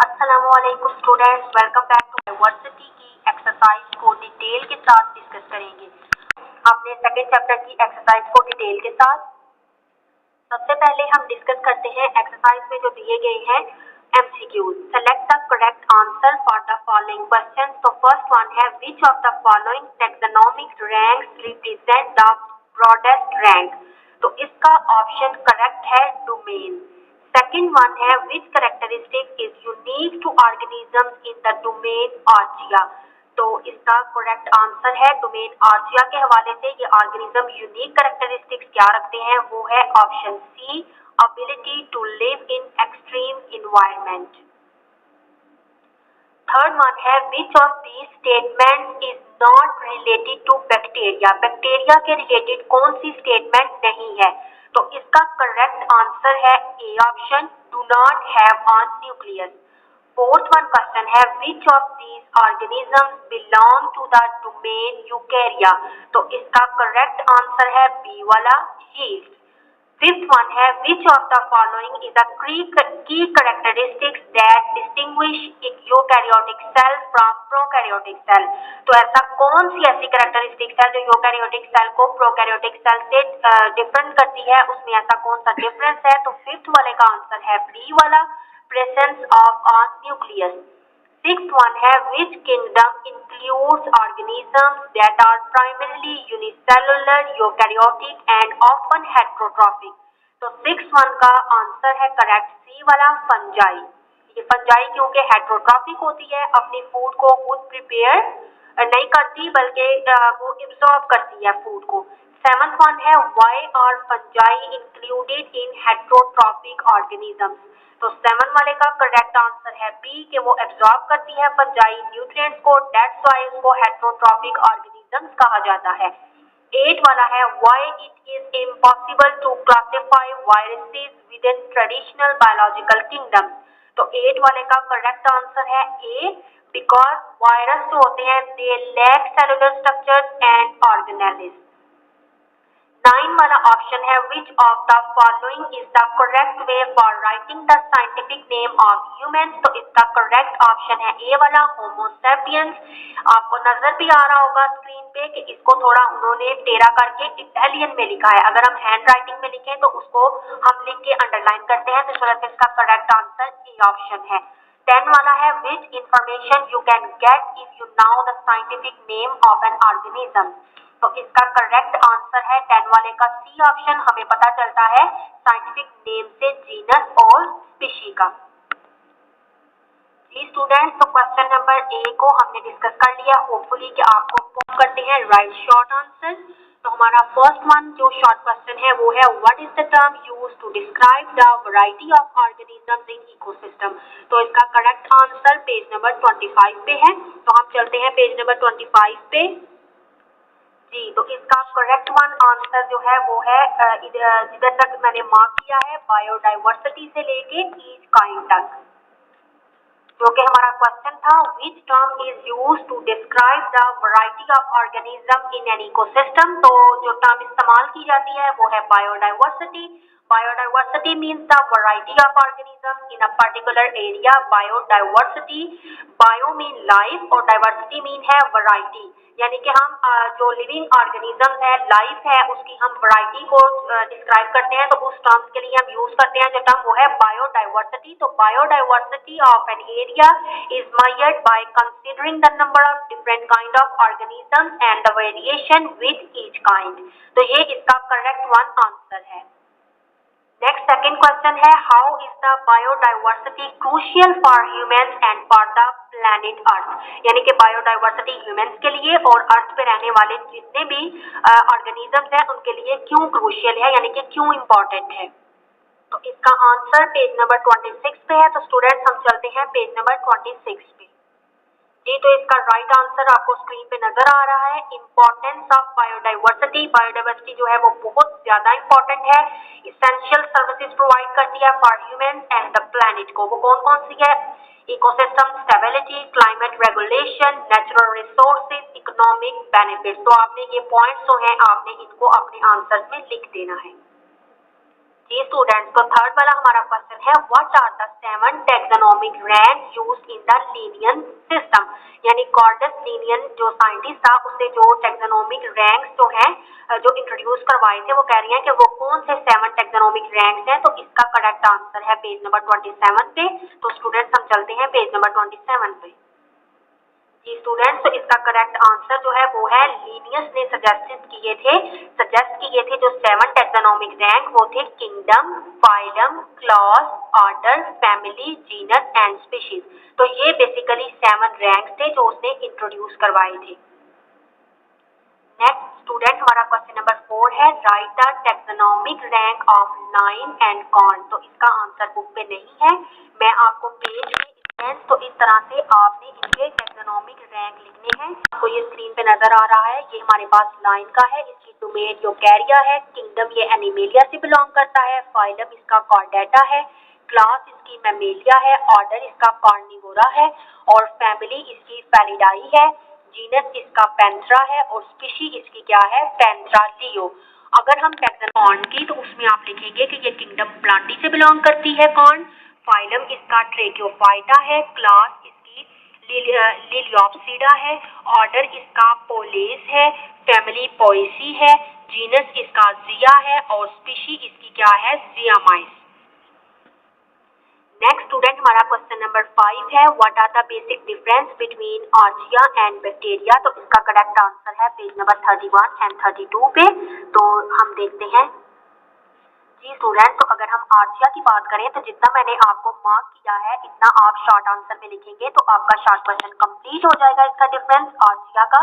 अस्सलामुअलैकुम students, welcome back to diversity की exercise को डिटेल के साथ डिस्कस करेंगे। अपने सेकेंड चैप्टर की एक्सरसाइज को डिटेल के साथ सबसे पहले हम डिस्कस करते हैं एक्सरसाइज में जो दिए गए हैं MCQs. Select the correct answer for the following question. तो फर्स्ट वन है which of the following taxonomic ranks represent the broadest rank. तो इसका ऑप्शन करेक्ट है डोमेन। सेकंड वन है which characteristic is unique to organisms in the domain archaea. तो इसका correct answer है domain archaea के हवाले से ये ऑर्गेनिज्म यूनिक कैरेक्टरिस्टिक्स क्या रखते हैं, वो है option C, ability to live in extreme environment. Third one है which of these statements is not related to bacteria. Bacteria के रिलेटेड कौन सी स्टेटमेंट नहीं है। तो इसका करेक्ट आंसर है A option, do not have on nucleus. Fourth one question है which of these organisms belong to the domain eukarya. तो इसका करेक्ट आंसर है बी वाला, यीस्ट। फिफ्थ वन है which of the following is the key characteristics that distinguish eukaryotic cell from prokaryotic cell. तो ऐसा कौन सी ऐसी कैरेक्टरिस्टिक्स है जो यूकैरियोटिक सेल को प्रोकैरियोटिक सेल से डिफरेंट करती है, उसमें ऐसा कौन सा डिफरेंस है। तो फिफ्थ वाले का आंसर है बी वाला, presence of on nucleus. Sixth one है which kingdom includes organisms that are primarily unicellular, eukaryotic and often heterotrophic। तो sixth one का आंसर है करेक्ट सी वाला, फंजाई। ये फंजाई क्योंकि हेट्रोट्रॉफिक होती है, अपनी फूड को खुद प्रिपेयर नहीं करती बल्कि वो एब्जॉर्ब करती है फूड को। सेवंथ वन है why are fungi included in heterotrophic organisms. तो सेवन वाले का करेक्ट आंसर है बी कि वो एब्जॉर्ब करती है फंजाई न्यूट्रिएंट्स को, दैट्स व्हाई इसको हेट्रोट्रॉफिक ऑर्गेनिजम्स कहा जाता है। 8 वाला है why it is impossible to classify viruses within traditional biological kingdom. तो 8 वाले का करेक्ट आंसर है ए, बिकॉज वायरस जो होते हैं they lack cellular structures and organelles. 9 वाला ऑप्शन है which of the following is the correct way for writing the scientific name of humans. तो इसका करेक्ट ऑप्शन है ए वाला, होमो सैपियंस। आपको नजर भी आ रहा होगा स्क्रीन पे कि इसको थोड़ा उन्होंने टेढ़ा करके इटालियन में लिखा है। अगर हम हैंड राइटिंग में लिखें तो उसको हम लिख के अंडरलाइन करते हैं, तो इस वजह से इसका करेक्ट आंसर ए ऑप्शन है। 10 वाला है which information you can get if you know the scientific name of an organism. तो इसका करेक्ट आंसर है 10 वाले का सी ऑप्शन। हमें पता चलता है साइंटिफिक नेम से जीनस और स्पीशी का। जी स्टूडेंट्स, तो क्वेश्चन नंबर ए को हमने डिस्कस कर लिया। होपफुली कि आपको फॉर्म करते हैं राइट शॉर्ट आंसर। तो हमारा फर्स्ट वन जो शॉर्ट क्वेश्चन है वो है what is the term used to describe the variety of organisms in ecosystem. तो इसका करेक्ट आंसर पेज नंबर 25 पे है। तो हम चलते हैं पेज नंबर 25 पे। जी, तो इसका करेक्ट वन आंसर जो है वो है जिधर तक मैंने मार्क किया है बायोडाइवर्सिटी से लेके ईच काइंड तक, जो कि हमारा क्वेश्चन था which term is used to describe the variety of organism in an ecosystem. तो जो टर्म इस्तेमाल की जाती है वो है biodiversity. Biodiversity means the variety of organism in a particular area. Biodiversity, bio mean life और डाइवर्सिटी मीन है वैरायटी, यानी कि हम जो लिविंग ऑर्गेनिज्म है, लाइफ है, उसकी हम वैरायटी को डिस्क्राइब करते हैं। तो उस टर्म के लिए हम यूज करते हैं जो टर्म वो है बायोडाइवर्सिटी। तो biodiversity of an area is measured by considering the number of different kind of organisms and the variation with each kind। तो ये इसका करेक्ट वन आंसर है। नेक्स्ट सेकंड क्वेश्चन है how is the biodiversity crucial for humans and for the planet Earth. यानी कि biodiversity humans के लिए और अर्थ पे रहने वाले जितने भी ऑर्गेनिजम्स हैं उनके लिए क्यों क्रूशियल है, यानी कि क्यों इम्पोर्टेंट है। तो इसका आंसर पेज नंबर 26 पे है। तो स्टूडेंट्स हम चलते हैं पेज नंबर 26 पे। जी, तो इसका राइट आंसर आपको स्क्रीन पे नजर आ रहा है, इंपॉर्टेंस ऑफ बायोडाइवर्सिटी। बायोडाइवर्सिटी जो है वो बहुत ज्यादा इंपॉर्टेंट है, इसेंशियल सर्विसेज प्रोवाइड करती है for humans and the planet को। वो कौन कौन सी है? Ecosystem stability, climate regulation, natural resources, economic benefit. तो आपने ये पॉइंट्स जो हैं आपने इनको अपने आंसर में लिख देना है। जी स्टूडेंट्स, तो थर्ड वाला हमारा क्वेश्चन है what are the 7 taxonomic rank used in the Linnaean system. यानी कॉर्डस लिनियन जो साइंटिस्ट था उससे जो टैक्सोनॉमिक रैंक्स जो हैं जो इंट्रोड्यूस करवाए थे, वो कह रही हैं कि वो कौन से 7 टैक्सोनॉमिक रैंक्स हैं। तो इसका करेक्ट आंसर है पेज नंबर 27 पे। तो स्टूडेंट्स हम चलते हैं पेज नंबर 27 पे। जी स्टूडेंट्स, तो इसका करेक्ट आंसर जो है वो है लीनियस ने सजेस्ट किए थे जो 7 टैक्सोनॉमिक रैंक, वो थे kingdom, phylum, class, order, family, genus and species. तो ये बेसिकली 7 रैंक्स थे जो उसने इंट्रोड्यूस करवाए थे। नेक्स्ट स्टूडेंट हमारा क्वेश्चन नंबर 4 है right the taxonomic rank of line and corn. तो इसका आंसर बुक पे नहीं है, मैं आपको पेज में तो इस तरह से आपने इनके टैक्सोनॉमिक रैंक लिखने हैं। तो ये स्क्रीन पे नजर आ रहा है, ये हमारे पास लाइन का है, इसकी डोमेन यूकैरिया है, किंगडम ये एनिमेलिया से बिलोंग करता है, फाइलम इसका कॉर्डेटा है, क्लास इसकी मैमेलिया है, ऑर्डर इसका कार्निवोरा है और फैमिली इसकी फेलिडाई है, जीनस इसका पैंथरा है और स्पीशी इसकी क्या है, पैंथरा लियो। अगर हम टैक्सोन की तो उसमें आप लिखेंगे कि ये किंगडम प्लांटी से बिलोंग करती है कॉर्न, फाइलम इसका ट्रेकियोफाइटा है, क्लास इसकी लिलियोप्सिडा है, ऑर्डर इसका पोलेस है, फैमिली पोएसी है, जीनस इसका जिया है और स्पीशी इसकी क्या है, जियामाइस। नेक्स्ट स्टूडेंट हमारा क्वेश्चन नंबर 5 है what are the basic difference between archaea and bacteria. तो इसका करेक्ट आंसर है पेज नंबर 31 एंड 32 पे। तो हम देखते हैं। जी स्टूडेंट, तो अगर हम आर्चिया की बात करें तो जितना मैंने आपको मार्क किया है इतना आप शॉर्ट आंसर में लिखेंगे तो आपका शॉर्ट क्वेश्चन कंप्लीट हो जाएगा। इसका डिफरेंस आर्चिया का,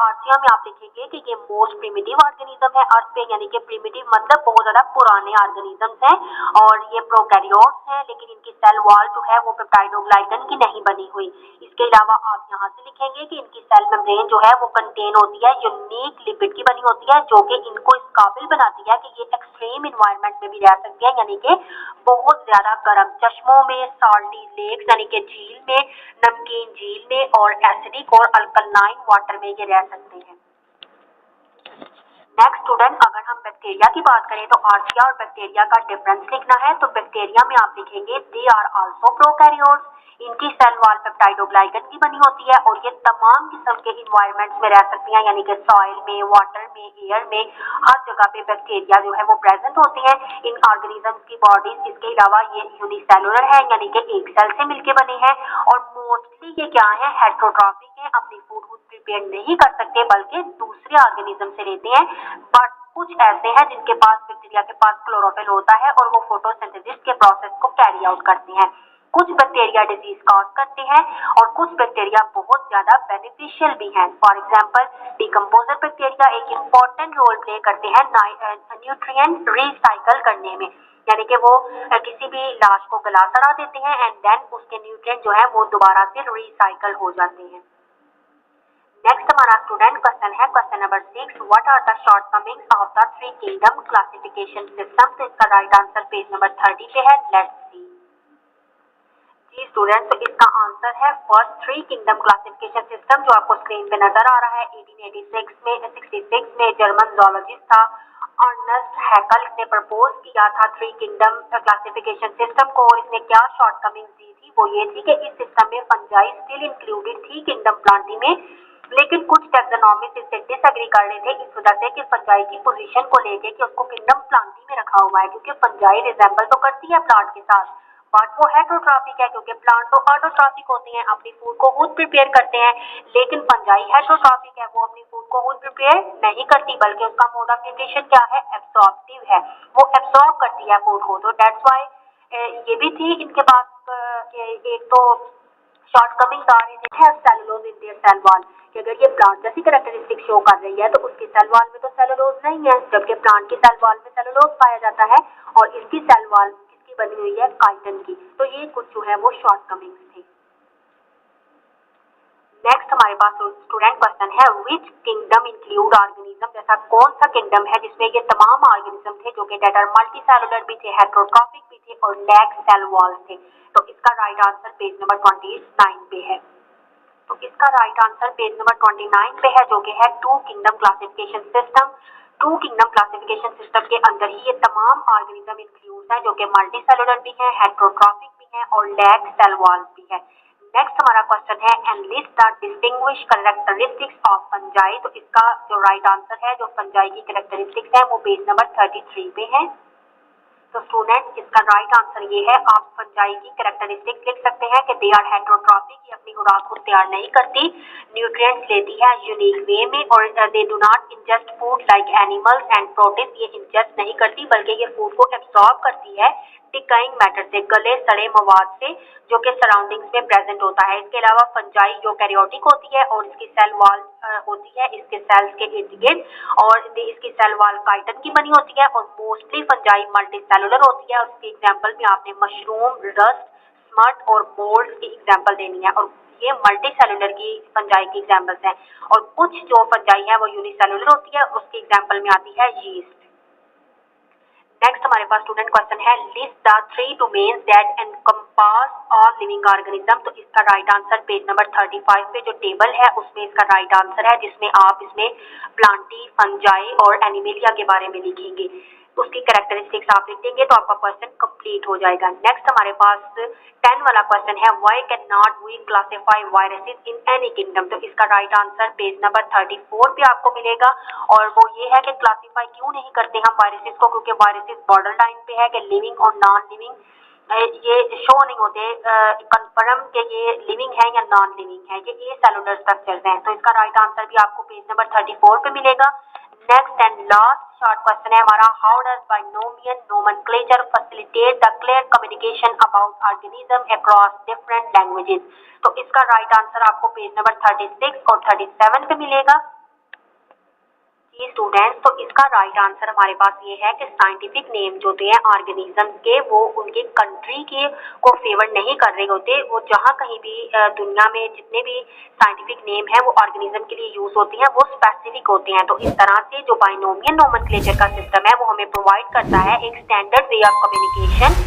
आर्चिया में आप लिखेंगे कि ये मोस्ट प्रिमिटिव ऑर्गेनिज्म है अर्थ पे, यानी कि प्रिमिटिव मतलब बहुत ज्यादा पुराने ऑर्गेनिजम्स हैं और ये प्रोकैरियोट्स हैं, लेकिन इनकी सेल वॉल जो है वो पेप्टाइडोग्लाइकन की नहीं बनी हुई। इसके अलावा आप यहाँ से लिखेंगे कि इनकी सेल मेम्ब्रेन जो है वो कंटेन होती है यूनिक लिपिड की बनी होती है जो कि इनको इस काबिल बनाती है कि ये एक्सट्रीम इन्वायरमेंट में भी रह सकती है, यानी कि बहुत ज्यादा गर्म चश्मों में, साल्टी लेक्स यानी कि झील में, नमकीन झील में और एसिडिक और अल्कलाइन वाटर में ये रह सकते हैं। नेक्स्ट स्टूडेंट, अगर हम बैक्टीरिया की बात करें तो आर्चिया और बैक्टीरिया का डिफरेंस लिखना है। तो बैक्टीरिया में आप लिखेंगे दे आर आल्सो प्रोकैरियोट्स, इनकी सेल वॉल पेप्टाइडोग्लाइकन की बनी होती है और ये तमाम किस्म के इन्वायरमेंट्स में रह सकती हैं, यानी कि सॉइल में, वाटर में, एयर में, हर जगह पे बैक्टीरिया जो है वो प्रेजेंट होती है। इन ऑर्गेनिजम्स की बॉडीज इसके अलावा ये यूनिसेलुलर है, यानी कि एक सेल से मिलके बने हैं और मोस्टली ये क्या है, हेट्रोट्रॉफिक है, अपनी फूड प्रिपेयर नहीं कर सकते बल्कि दूसरे ऑर्गेनिज्म से लेते हैं। बट कुछ ऐसे हैं जिनके पास, बैक्टीरिया के पास क्लोरोफिल होता है और वो फोटोसिंथेसिस के प्रोसेस को कैरी आउट करते हैं। कुछ बैक्टीरिया डिजीज कॉज करते हैं और कुछ बैक्टीरिया बहुत ज्यादा बेनिफिशियल भी हैं। फॉर एग्जांपल डिकम्पोजर बैक्टीरिया एक इम्पोर्टेंट रोल प्ले करते हैं न्यूट्रिएंट रिसाइकल करने में, यानी कि वो किसी भी लाश को गला सड़ा देते हैं एंड देन उसके न्यूट्रिएंट जो है वो दोबारा से रिसाइकल हो जाते हैं। नेक्स्ट हमारा स्टूडेंट क्वेश्चन है question number 6 what are the shortcomings of the 3 kingdom classification system. तो इसका राइट आंसर पेज नंबर 30 पे है, लेट्स सी। जी स्टूडेंट, तो इसका आंसर है फर्स्ट 3 किंगडम क्लासिफिकेशन सिस्टम जो आपको स्क्रीन पे नजर आ रहा है। 1886 में जर्मन जोलॉजिस्ट था अर्नेस्ट हैकल ने प्रपोज किया था 3 किंगडम क्लासिफिकेशन सिस्टम को और इसने क्या शॉर्टकमिंग्स दी थी, वो ये थी कि इस सिस्टम में फंजाई स्टिल इंक्लूडेड थी किंगडम प्लांटी में, लेकिन कुछ टैक्सोनॉमिस्ट इससे डिसएग्री कर रहे थे इस वजह से कि फंजाई की पोजीशन को लेके कि उसको किंगडम प्लांटी में रखा हुआ है, क्योंकि फंजाई रिजेंबल तो करती है प्लांट के साथ बट वो हेट्रोट्रॉफिक है, क्योंकि प्लांट तो ऑटोट्रॉफिक होते हैं, अपनी फूड को खुद प्रिपेयर करते हैं, लेकिन फंजाई हेट्रोट्रॉफिक है, वो अपनी फूड को खुद प्रिपेयर नहीं करती बल्कि उसका मोड ऑफ न्यूट्रिशन क्या है, एब्सॉर्प्टिव है, वो एब्सॉर्ब करती है फूड को। तो दैट्स व्हाई ये भी थी इनके पास एक तो शॉर्टकमिंग्स आ रही है cellulose in their cell wall कि अगर ये प्लांट जैसी कैरेक्टरिस्टिक शो कर रही है तो उसकी सेल वॉल में तो सेलुलोज नहीं है, जबकि प्लांट की सेल वॉल में सेलुलोज पाया जाता है और इसकी सेल वॉल किसकी बनी हुई है, काइटिन की। तो ये कुछ जो है वो शॉर्टकमिंग्स थी। नेक्स्ट हमारे पास स्टूडेंट क्वेश्चन है विच किंगडम इंक्लूड ऑर्गेनिज्म, जैसा कौन सा किंगडम है जिसमें ये तमाम ऑर्गेनिज्म थे जो कि डेट आर मल्टी सेलुलर भी थे, हेट्रोट्रॉफिक भी थे और लैक सेल वॉल्स थे। तो इसका राइट आंसर पेज नंबर 29 पे है। तो इसका राइट आंसर पेज नंबर 29 पे है जो कि है 2 kingdom classification system. Two kingdom classification system के अंदर ही ये तमाम ऑर्गेनिज्म इंक्लूड है, जो कि मल्टी सेलुलर भी है, हेट्रोट्रॉफिक भी है और लैक सेल वॉल भी है। नेक्स्ट हमारा क्वेश्चन है analyst the distinguish characteristics of fungi. तो इसका जो राइट आंसर है, जो फंजाई की कैरेक्टरिस्टिक्स है, वो पेज नंबर 33 पे है। तो स्टूडेंट इसका राइट आंसर ये है, आप फंजाई की कैरेक्टरिस्टिक लिख सकते हैं कि दे आर हेट्रोट्रॉफिक, ये अपनी खुराक को तैयार नहीं करती, न्यूट्रिएंट्स लेती है यूनिक वे में, और they do not ingest food like animals and protist, ये इंजेस्ट नहीं करती बल्कि ये फूड को एब्सॉर्ब करती है डिकाइंग मैटर से, गले सड़े मवाद से, जो कि सराउंडिंग्स में प्रेजेंट होता है। इसके अलावा फंजाई यूकैरियोटिक होती है और इसकी सेल वॉल होती है इसके सेल्स के इर्द गिर्द, और इसकी सेल वॉल काइटिन की बनी होती है, और मोस्टली फंजाई मल्टी सेलुलर होती है। उसकी एग्जांपल में आपने मशरूम, रस्ट, स्मट और मोल्ड की एग्जांपल देनी है, और ये मल्टी सेलुलर की फंजाई की एग्जांपल्स हैं। और कुछ जो फंजाई है वो यूनिसेलुलर होती है, उसकी एग्जांपल में आती है यीस्ट। नेक्स्ट हमारे पास स्टूडेंट क्वेश्चन है list the 3 domains that encompass all living organism. तो इसका राइट आंसर पेज नंबर 35 पे जो टेबल है उसमें इसका राइट आंसर है, जिसमें आप इसमें प्लांटी, फंजाई और एनिमेलिया के बारे में लिखेंगे, उसकी कैरेक्टरिस्टिक्स आप लिख देंगे तो आपका क्वेश्चन कंप्लीट हो जाएगा। नेक्स्ट हमारे पास 10 वाला क्वेश्चन है why can not we classify viruses in any kingdom. तो इसका राइट आंसर पेज नंबर 34 पे आपको मिलेगा, और वो ये है कि क्लासिफाई क्यों नहीं करते हम वायरसेस को, क्योंकि वायरसेस बॉर्डर लाइन पे है कि लिविंग और नॉन लिविंग ये शो नहीं होते कंफर्म कि ये लिविंग है या नॉन लिविंग है, ये सेलुलर स्ट्रक्चर्स हैं। तो इसका राइट आंसर भी आपको पेज नंबर 34 पे मिलेगा। Next and last short question है हमारा how does binomial nomenclature facilitate the clear communication about organism across different languages. तो इसका राइट आंसर आपको पेज नंबर 36 और 37 पे मिलेगा। जी स्टूडेंट्स, तो इसका राइट आंसर हमारे पास ये है कि साइंटिफिक नेम जो होते हैं ऑर्गेनिज्म के, वो उनके कंट्री के को फेवर नहीं कर रहे होते। वो जहाँ कहीं भी दुनिया में जितने भी साइंटिफिक नेम है वो ऑर्गेनिज्म के लिए यूज होते हैं, वो स्पेसिफिक होते हैं। तो इस तरह से जो बाइनोमियल नोमेनक्लेचर का सिस्टम है वो हमें प्रोवाइड करता है एक स्टैंडर्ड वे ऑफ कम्युनिकेशन।